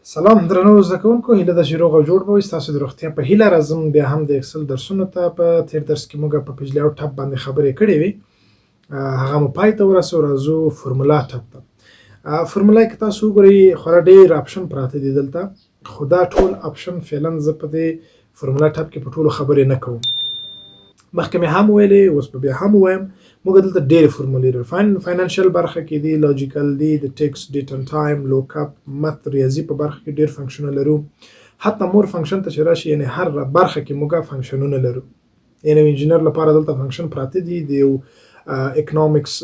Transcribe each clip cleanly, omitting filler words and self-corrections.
سلام درنو زده کوونکو، هیله ده چې روغ او جوړ به وئ. ستاسو د روغتیا په هیله راځم بیا هم د اکسل درسونو ته. په تیر درس کې موږ په پیج لیاوټ ټب باندې خبرې کړې وې، هغه مو پای ته ورسو. راځو فرمولا ټب ته. فرمولا کې تاسو وګورئ خورا ډېر اپشن پراته دي دلته، خو دا ټول اپشن فعلا زه په دې فرمولا ټب کې په ټولو خبرې نه کوم. مخکې مې هم ویلې، اوس به بیا هم ووایم، موږ دلته ډېرې فورمولې لرو. فاینانشل برخه کې دي، لاجیکل دي، د ټیکس، ډیټ اینډ ټایم، لوک اپ، مت، ریاضي په برخه کې ډېر فنکشنونه لرو. حتی مور فنکشن ته چې راشي، یعنې هر برخه کې موږ فنکشنونه لرو. یعنې انجینر لپاره دلته فنکشن پراته دي، د یو اکنامکس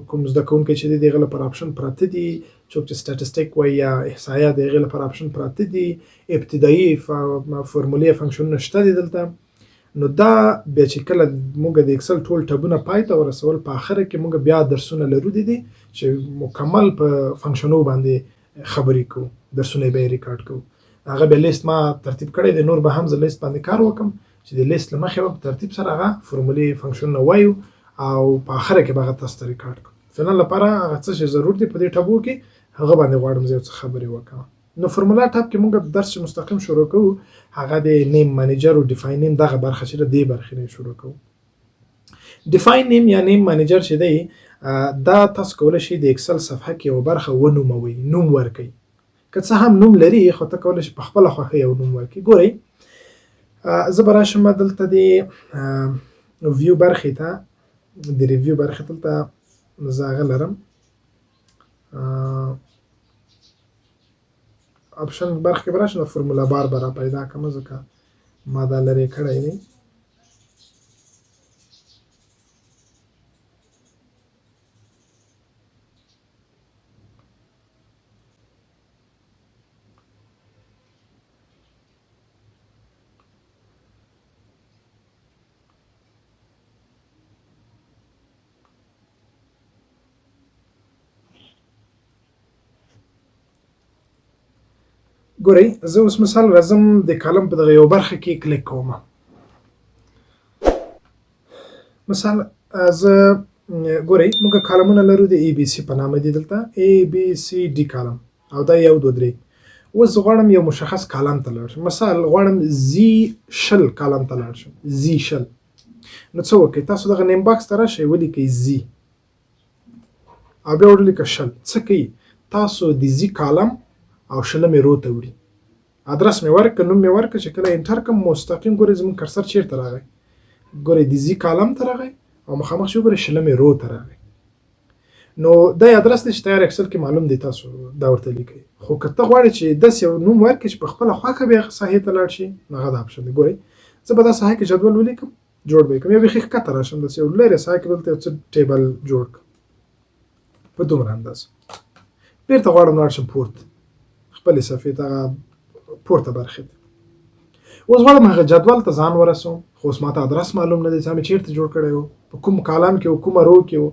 کوم زده کوونکی چې دی د هغه لپاره اپشن پراته دي، څوک چې سټاټسټیک وایي یا احصایه د هغې لپاره اپشن پراته دي. ابتدایي فورمولې فنکشنونه شته دي دلته. نو دا بیا چې کله موږ د اکسل ټول ټبونه پای ته ورسول، په آخره کې موږ بیا درسونه لرو دي چې مکمل په فنکشنو باندې خبرې کوو، درسونه به یې ریکارډ کوو. هغه بیا لیست ما ترتیب کړی دی، نور به هم زه لیست باندې کار وکړم چې د لیست له مخې به په ترتیب سره هغه فورمولې فنکشنونه وایو او په آخره کې به هغه تاسو ته ریکارډ کړو. فعلا لپاره هغه څه چې ضرور دي په دې ټبو کې، هغه باندې غواړم زه یو څه خبرې وکړم. نو فرمولا ټب کې موږ درس چې مستقیم شروع کوو، هغه د نیم منیجر او ډیفاین نیم دغه برخه چې د دې برخې نه شروع کوو. ډیفاین نیم یا نیم منیجر چې دی، دا تاسو کولی شئ د اکسل صفحه کې یو برخه ونوموئ، نوم ورکئ. که څه هم نوم لري، خو ته کولی شئ په خپله خوښه یو نوم ورکړئ. ګورئ، زه به راشم دلته د ویو برخې ته، د ریویو برخې دلته زه هغه لرم، اپشن برخه کې به راشم، د فرمولا بار به را پیدا کړم، ځکه ما دا لرې کړی دی. ګورئ، زه اوس مثال راځم د کالم په دغه یو برخه کې کلیک کوم. مثال زه ګورئ، موږ کالمونه لرو د ای بی سی په نامه دي دلته، ای بی سی ډي کالم، او دا 1 2 3. اوس غواړم یو مشخص کالم ته لاړ شم. مثال غواړم زی شل کالم ته لاړ شم، زی شل. نو څه وکړئ، تاسو دغه نیم باکس ته راشئ، ولیکئ زی او بیا ولیکئ شل. څه کوي، تاسو د زی کالم او شلمې رو ته وړي. ادرس مې ورکړه، نوم مې ورکړه، چې کله انټر کړم مستقیم ګورئ زموږ کرسر چیرته راغی. ګورئ د زی کالم ته راغی او مخامخ شو ګورئ شلمې رو ته راغی. نو دا ادرس دی چې تیار اکسل کې معلوم دی، تاسو دا ورته لیکئ. خو که ته غواړئ چې داسې یو نوم ورکړئ چې په خپله خوښه بیا ساحې ته لاړ شي، نو هغه دا اپشن دی. ګورئ، زه به دا ساحه کې جدول ولیکم، جوړ به یې کړم، یا بیخي ښکته راشم، داسې یو لرې ساحه کې دلته یو څه ټیبل جوړ کړم په دومره اندازه. بیرته غواړم لاړ شم پورته، خپلې صفحې ته پورته برخې ته. اوس غواړم هغه جدول ته ځان ورسوم، خو اوس ماته ادرس معلوم نه دی چې مې چیرته جوړ کړی و، په کوم کالم کې و، کومه رو کې و.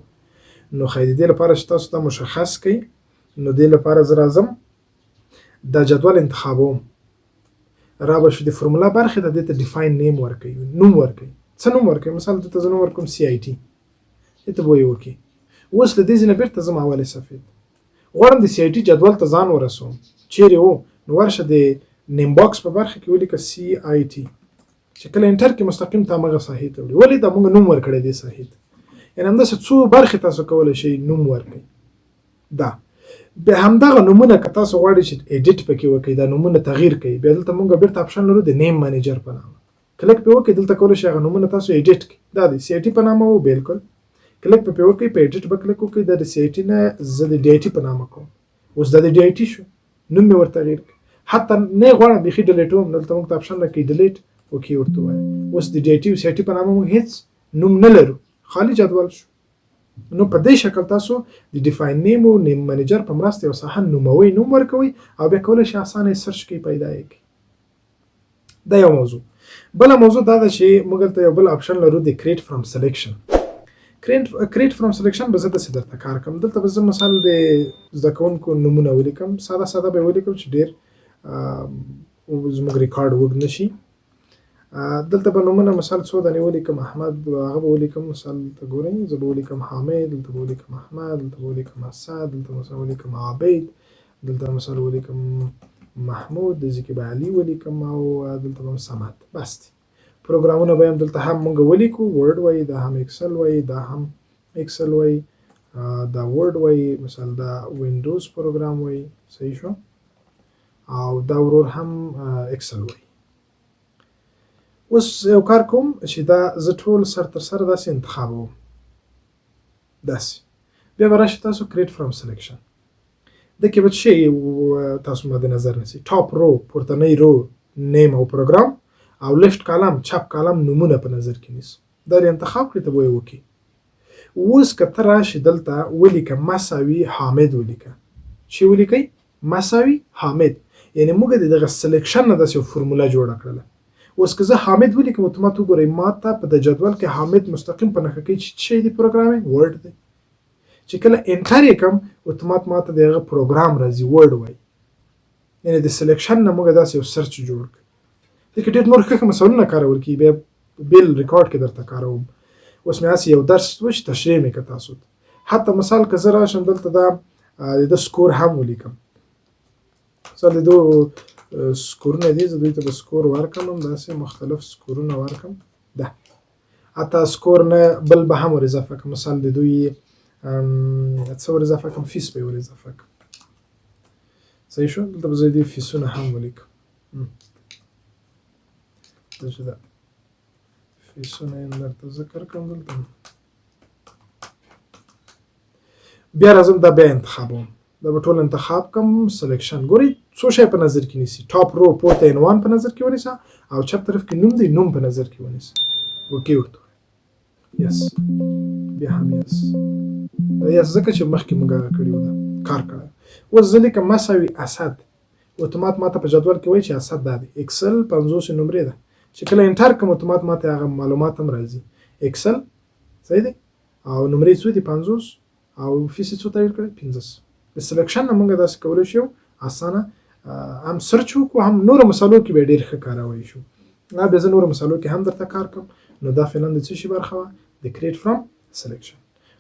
نو ښایي د دې لپاره چې تاسو ته مشخص کړئ، نو دې لپاره زه راځم، دا جدول انتخابوم، را به شو د فرمولا برخې ته دې ته ډیفاین نیم ورکوي، نوم ورکوي. څه نوم ورکوي؟ مثال دلته زه نوم ورکوم سی آی ټي، دې ته به یې وکړي. اوس له دې ځای نه بیرته ځم اولې صفحې ته، غواړم د سی آی ټي جدول ته ځان ورسوم. چیرې و؟ نو ورشه د نیم باکس په برخه کې ولیکه سی آی ټي، چې کله انټر کې مستقیم ته همغه ساحې ته وړي. ولې؟ دا موږ نوم ورکړی دی ساحې ته. یعنې همداسې څو برخې تاسو کولی شئ نوم ورکړئ. دا بیا همدغه نومونه که تاسو غواړئ چې ایډیټ پکې وکړئ، دا نومونه تغییر کړئ، بیا دلته موږ بیرته اپشن لرو د نیم منیجر په نامه. کلیک پې وکړئ، دلته کولی شئ هغه نومونه تاسو ایډیټ کړئ. دا د سی آی ټي په نامه و، بالکل کلیک پې وکړئ، په ایډیټ به کلیک وکړئ. دا د سی آی ټي نه زه د ډي آی ټي په نامه کوم. اوس دا د ډي آی ټي شو، نوم مې ورته تغییر کړ. حتی نه غواړم بیخي ډیلیټوم، دلته موږ ته اپشن راکوي ډیلیټ، اوکې ورته ووایو. اوس د ډي آی ټي او سی آی ټي په نامه موږ هیڅ نوم نه لرو، خالي جدول شو. نو په دې شکل تاسو د ډیفاین نیم او نیم منیجر په مرسته یو ساحه نوموئ، نوم ورکوئ، او بیا کولی شئ اسانه یې سرچ کړئ، پیدا یې کړئ. دا یو موضوع. بله موضوع دا ده چې موږ دلته یو بل اپشن لرو د کریټ فرام سلیکشن. کریټ فرام سلیکشن به زه داسې درته کار کوم. دلته به زه مثال د زده کوونکو نومونه ولیکم، ساده ساده به یې ولیکم چې ډېر زموږ ریکارډ اوږد نه شي. دلته به نومونه مثال څو دانې ولیکم، احمد هغه به ولیکم، مثال دلته ګورئ، زه به ولیکم حامد، دلته به ولیکم احمد، دلته به ولیکم اسد، دلته مثلا ولیکم عابد، دلته مثلا ولیکم محمود د ذکر علي ولیکم او دلته هم سمات بس دي پروګرامونه به هم دلته هم مونږ ولیکو ورډ وای دا هم اکسل وای دا هم اکسل وای دا ورډ وای مثلا دا وینډوز پروګرام وای صحیح شو او دا ورور هم اکسل وای اوس یو کار کوم چې دا زه ټول سر تر سره داسې انتخابوم داسې بیا به راشي تاسو کریټ فرام سلیکشن دکې به شي تاسو مد نظر نیسئ ټاپ رو پورتنی رو نیم او پروګرام او لیفت کالم چپ کالم نمونه په نظر کې نیسو دا انتخاب کړئ ته به یې وکړي اوس که ته راشي دلته ولیکه مساوي حامد ولیکه چې ولیکئ مساوي حامد یعنې موږ د دغه سلیکشن نه داسې یو فرموله جوړه کړله اوس که زه حامد ولیکم اتومات وګورئ ما ته په د جدول کې حامد مستقیم په نښه کوي چې څه شی دی پروګرامینګ ورډ دی چې کله انټر یې کړم اتومات ما ته د هغه پروګرام راځي ورډ وایي یعنې د سلیکشن نه موږ داسې یو سرچ جوړ کړ دلته ډېر نور ښه مثالونه کارول کېږي بیا بیل ریکارډ کې درته کاروم اوس مې هسې یو درس و چې تشریح مې کړه تاسو ته حتی مثال که زه راشم دلته دا د ده سکور هم ولیکم مثال د ده سکورونه دي زه دوی ته به سکور ورکړم داسې مختلف سکورونه ورکړم ده حتی سکور نه بل به هم ور اضافه کړم مثال د دوی څه ور اضافه کړم فیس به یې ور اضافه کړم صحیح شو دلته به زه دې فیسونه هم ولیکم چې دا فیسونه یې درته ذکر کړم دلته بیا راځم دا بیا انتخابوم دا به ټول انتخاب کم سلیکشن ګورئ څو شی په نظر کې نیسي ټاپ رو پورته عنوان په نظر کې ونیسه او چپ طرف کې نوم دی نوم په نظر کې ونیسه اوکې ورته یس بیا هم یس دا یس ځکه چې مخکې موږ هغه کړي وو کار کړی اوس زه لیکم مساوي اسد اتومات ماته په جدول کې وایي چې اسد دا دی اکسل 50 نمرې ده چې کله انټر کوم اتومات ماته هغه معلومات هم راځي اکسل صحیح دی او نمرې څو دي 50 او فیس څو تغیر کړی 15 د سلیکشن نه موږ داسې کولی شو اسانه هم سرچ وکړو هم نورو مثالو کې به ډېر ښه کارولی شو بیا زه نورو مثالو کې هم درته کار کوم نو دا فعلا د څه شي برخه وه د کریټ فرام سلیکشن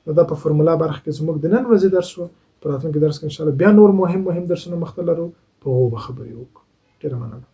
نو دا په فرمولا برخه کې زموږ د نن ورځې درس و په راتلونکي درس کې انشاءالله بیا نور مهم درسونه مخته لرو په هغو به خبرې وکړو ډېره مننه